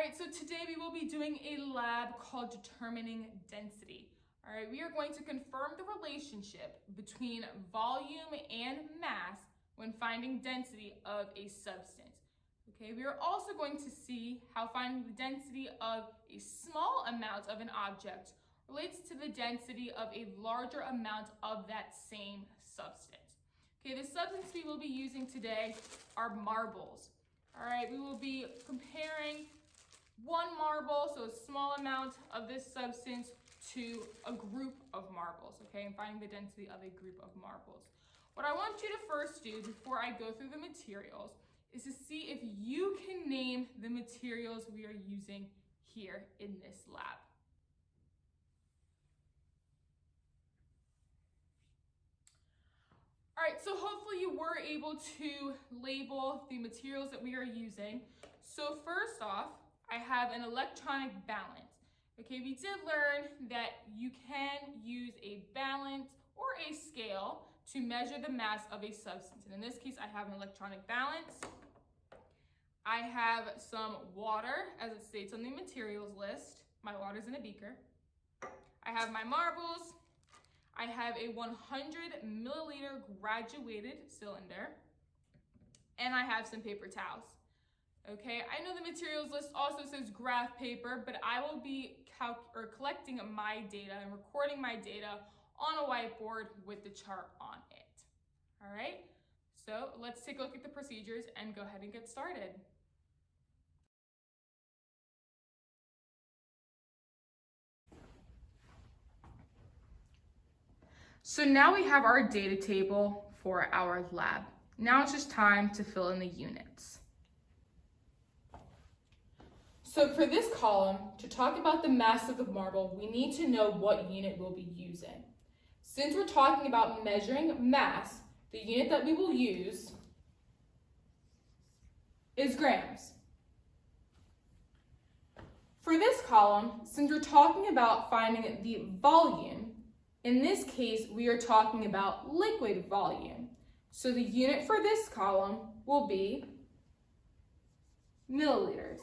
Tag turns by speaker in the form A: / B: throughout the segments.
A: right, so today we will be doing a lab called determining density. All right, we are going to confirm the relationship between volume and mass when finding density of a substance. Okay, we are also going to see how finding the density of a small amount of an object relates to the density of a larger amount of that same substance. Okay, the substance we will be using today are marbles. All right, we will be comparing one marble, so a small amount of this substance, to a group of marbles, okay, and finding the density of a group of marbles. What I want you to first do before I go through the materials is to see if you can name the materials we are using here in this lab. All right, so hopefully you were able to label the materials that we are using. So first off, I have an electronic balance. Okay, we did learn that you can use a balance or a scale to measure the mass of a substance. And in this case, I have an electronic balance. I have some water, as it states on the materials list. My water's in a beaker. I have my marbles. I have a 100 milliliter graduated cylinder. And I have some paper towels. Okay, I know the materials list also says graph paper, but I will be collecting my data and recording my data on a whiteboard with the chart on it. All right, so let's take a look at the procedures and go ahead and get started. So now we have our data table for our lab. Now it's just time to fill in the units. So for this column, to talk about the mass of the marble, we need to know what unit we'll be using. Since we're talking about measuring mass, the unit that we will use is grams. For this column, since we're talking about finding the volume, in this case, we are talking about liquid volume. So the unit for this column will be milliliters.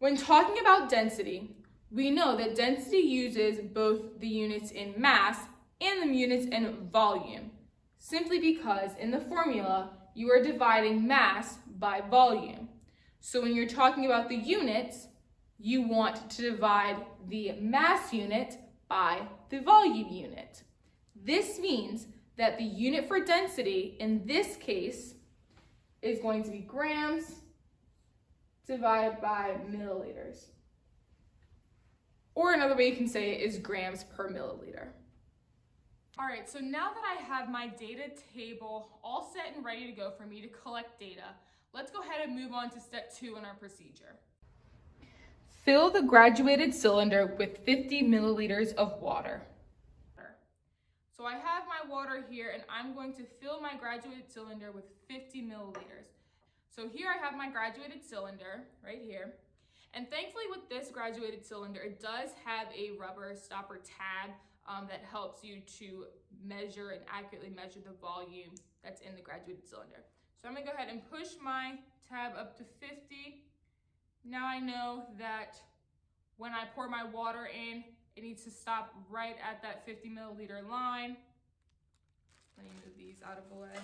A: When talking about density, we know that density uses both the units in mass and the units in volume, simply because in the formula, you are dividing mass by volume. So when you're talking about the units, you want to divide the mass unit by the volume unit. This means that the unit for density in this case is going to be grams divided by milliliters. Or another way you can say it is grams per milliliter. All right, so now that I have my data table all set and ready to go for me to collect data, let's go ahead and move on to step 2 in our procedure. Fill the graduated cylinder with 50 milliliters of water. So I have my water here and I'm going to fill my graduated cylinder with 50 milliliters. So here I have my graduated cylinder right here. And thankfully with this graduated cylinder, it does have a rubber stopper tab that helps you to measure and accurately measure the volume that's in the graduated cylinder. So I'm gonna go ahead and push my tab up to 50. Now I know that when I pour my water in, it needs to stop right at that 50 milliliter line. Let me move these out of the way.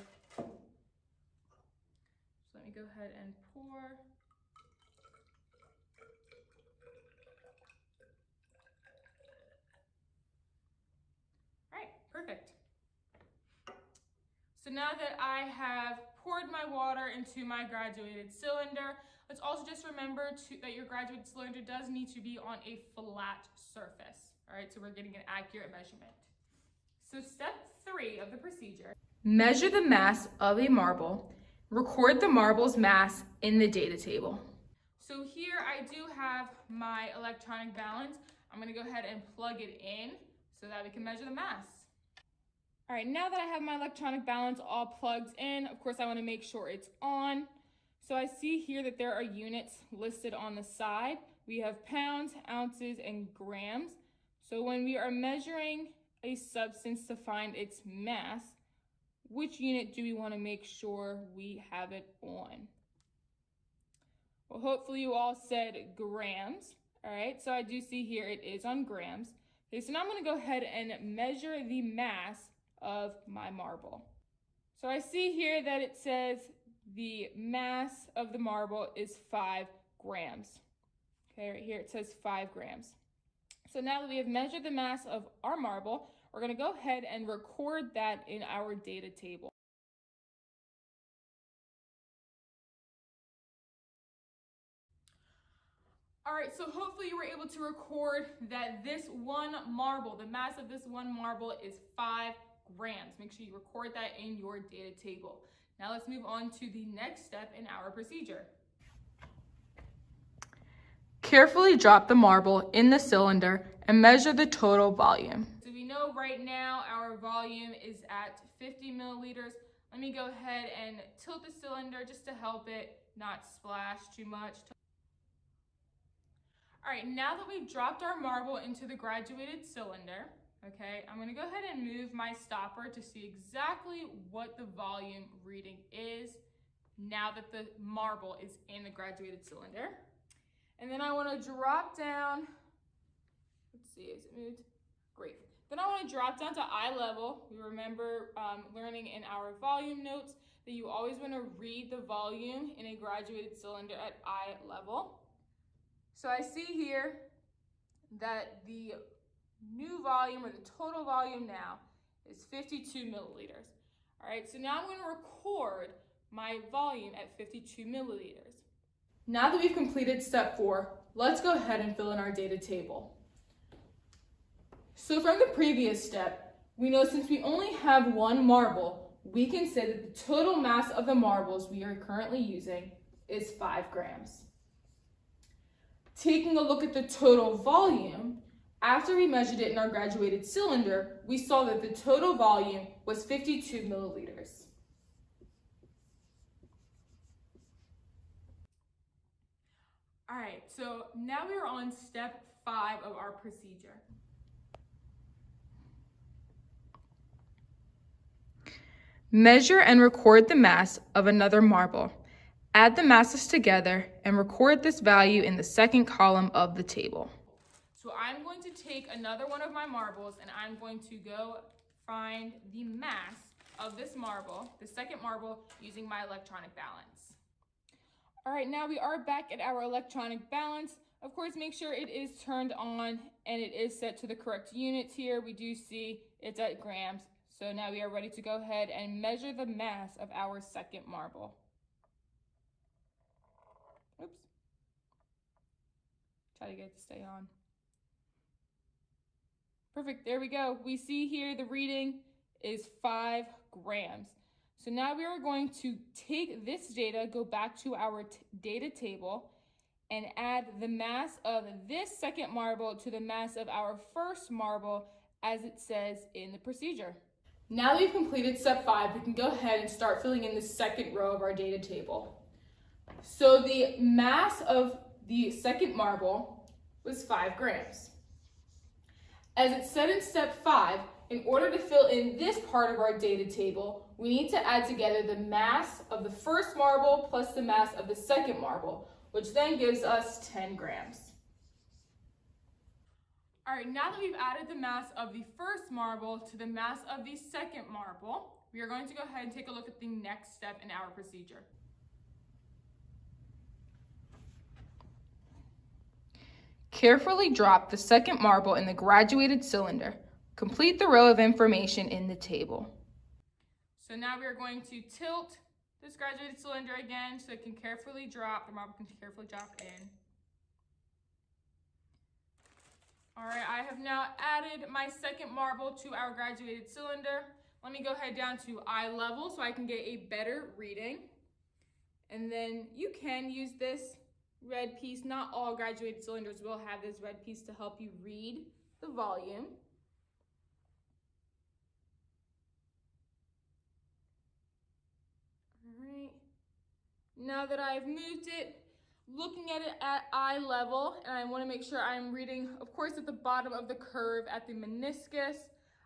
A: So let me go ahead and pour. All right, perfect. So now that I have poured my water into my graduated cylinder, let's also just remember that your graduated cylinder does need to be on a flat surface. All right, so we're getting an accurate measurement. So step 3 of the procedure. Measure the mass of a marble. Record the marble's mass in the data table. So here I do have my electronic balance. I'm gonna go ahead and plug it in so that we can measure the mass. All right, now that I have my electronic balance all plugged in, of course I wanna make sure it's on. So I see here that there are units listed on the side. We have pounds, ounces, and grams. So when we are measuring a substance to find its mass, which unit do we want to make sure we have it on? Well, hopefully you all said grams. All right, so I do see here it is on grams. Okay, so now I'm going to go ahead and measure the mass of my marble. So I see here that it says the mass of the marble is 5 grams. Okay, right here it says 5 grams. So now that we have measured the mass of our marble, we're going to go ahead and record that in our data table. All right, so hopefully you were able to record that this one marble, the mass of this one marble is 5 grams. Make sure you record that in your data table. Now let's move on to the next step in our procedure. Carefully drop the marble in the cylinder and measure the total volume. So we know right now our volume is at 50 milliliters. Let me go ahead and tilt the cylinder just to help it not splash too much. All right, now that we've dropped our marble into the graduated cylinder, okay, I'm gonna go ahead and move my stopper to see exactly what the volume reading is now that the marble is in the graduated cylinder. And then I wanna drop down, let's see, is it moved? Great. Then I wanna drop down to eye level. We remember learning in our volume notes that you always wanna read the volume in a graduated cylinder at eye level. So I see here that the new volume, or the total volume now, is 52 milliliters. All right, so now I'm going to record my volume at 52 milliliters. Now that we've completed step 4, let's go ahead and fill in our data table. So from the previous step, we know since we only have one marble, we can say that the total mass of the marbles we are currently using is 5 grams. Taking a look at the total volume, after we measured it in our graduated cylinder, we saw that the total volume was 52 milliliters. All right, so now we are on step 5 of our procedure. Measure and record the mass of another marble. Add the masses together and record this value in the second column of the table. So I'm going to take another one of my marbles and I'm going to go find the mass of this marble, the second marble, using my electronic balance. All right, now we are back at our electronic balance. Of course, make sure it is turned on and it is set to the correct units here. We do see it's at grams. So now we are ready to go ahead and measure the mass of our second marble. Oops. Try to get it to stay on. Perfect, there we go. We see here the reading is 5 grams. So now we are going to take this data, go back to our data table, and add the mass of this second marble to the mass of our first marble as it says in the procedure. Now that we've completed step 5, we can go ahead and start filling in the second row of our data table. So the mass of the second marble was 5 grams. As it said in step 5, in order to fill in this part of our data table, we need to add together the mass of the first marble plus the mass of the second marble, which then gives us 10 grams. All right, now that we've added the mass of the first marble to the mass of the second marble, we are going to go ahead and take a look at the next step in our procedure. Carefully drop the second marble in the graduated cylinder. Complete the row of information in the table. So now we are going to tilt this graduated cylinder again so it can carefully drop, the marble can carefully drop in. All right, I have now added my second marble to our graduated cylinder. Let me go ahead down to eye level so I can get a better reading. And then you can use this red piece. Not all graduated cylinders will have this red piece to help you read the volume. All right, now that I've moved it, looking at it at eye level, and I want to make sure I'm reading, of course, at the bottom of the curve at the meniscus,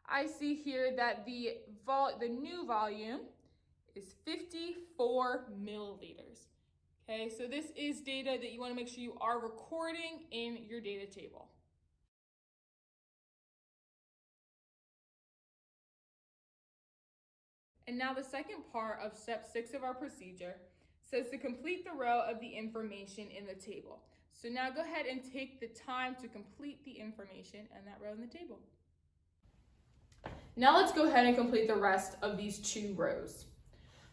A: I see here that the new volume is 54 milliliters. Okay, so this is data that you want to make sure you are recording in your data table. And now the second part of step 6 of our procedure says to complete the row of the information in the table. So now go ahead and take the time to complete the information in that row in the table. Now let's go ahead and complete the rest of these 2 rows.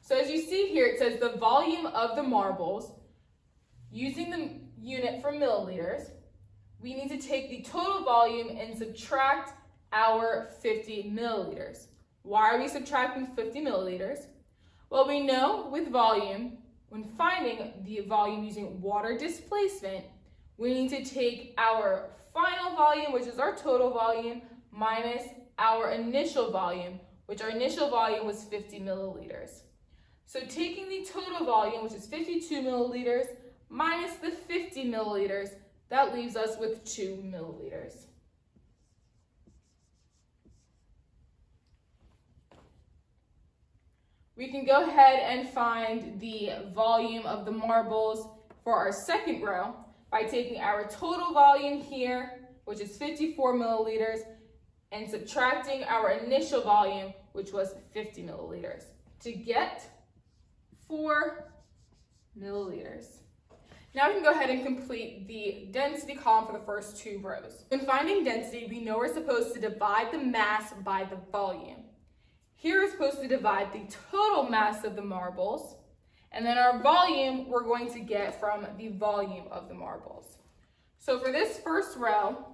A: So as you see here, it says the volume of the marbles. Using the unit for milliliters, we need to take the total volume and subtract our 50 milliliters. Why are we subtracting 50 milliliters? Well, we know with volume, when finding the volume using water displacement, we need to take our final volume, which is our total volume, minus our initial volume, which our initial volume was 50 milliliters. So taking the total volume, which is 52 milliliters, minus the 50 milliliters, that leaves us with 2 milliliters. We can go ahead and find the volume of the marbles for our second row by taking our total volume here, which is 54 milliliters, and subtracting our initial volume, which was 50 milliliters, to get 4 milliliters. Now we can go ahead and complete the density column for the first 2 rows. When finding density, we know we're supposed to divide the mass by the volume. Here we're supposed to divide the total mass of the marbles, and then our volume we're going to get from the volume of the marbles. So for this first row,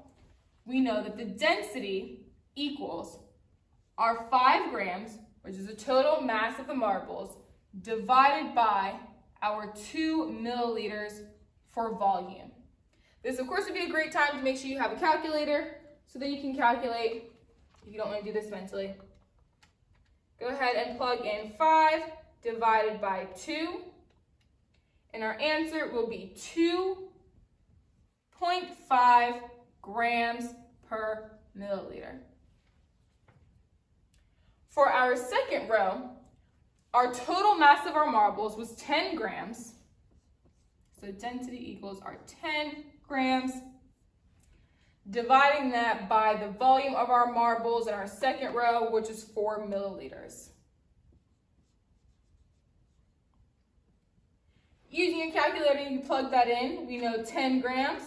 A: we know that the density equals our 5 grams, which is the total mass of the marbles, divided by our 2 milliliters for volume. This, of course, would be a great time to make sure you have a calculator so that you can calculate if you don't want to do this mentally. Go ahead and plug in 5 divided by 2, and our answer will be 2.5 grams per milliliter. For our second row, our total mass of our marbles was 10 grams. So density equals our 10 grams. Dividing that by the volume of our marbles in our second row, which is 4 milliliters. Using a calculator, you can plug that in. We know 10 grams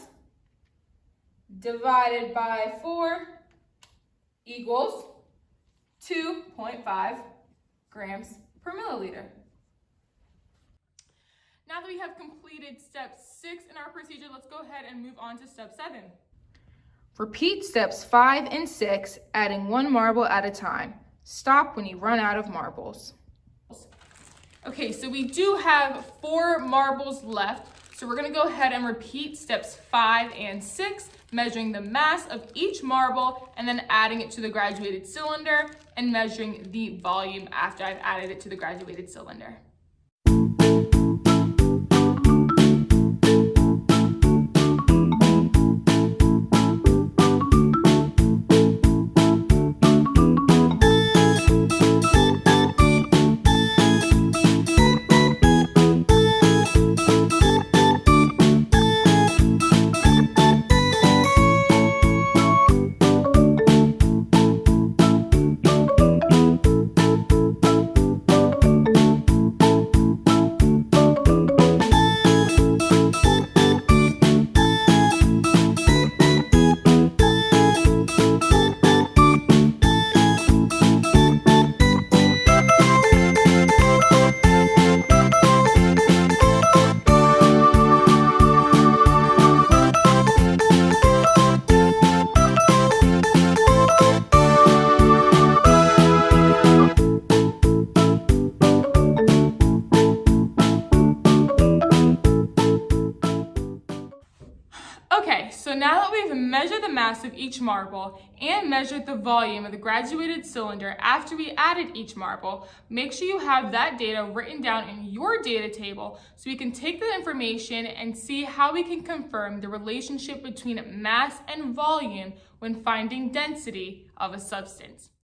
A: divided by 4 equals 2.5 grams per milliliter. Now that we have completed step 6 in our procedure, let's go ahead and move on to step 7. Repeat steps 5 and 6, adding 1 marble at a time. Stop when you run out of marbles. Okay, so we do have 4 marbles left. So we're gonna go ahead and repeat steps 5 and 6, measuring the mass of each marble and then adding it to the graduated cylinder and measuring the volume after I've added it to the graduated cylinder. measure the mass of each marble and measure the volume of the graduated cylinder after we added each marble, make sure you have that data written down in your data table so we can take the information and see how we can confirm the relationship between mass and volume when finding density of a substance.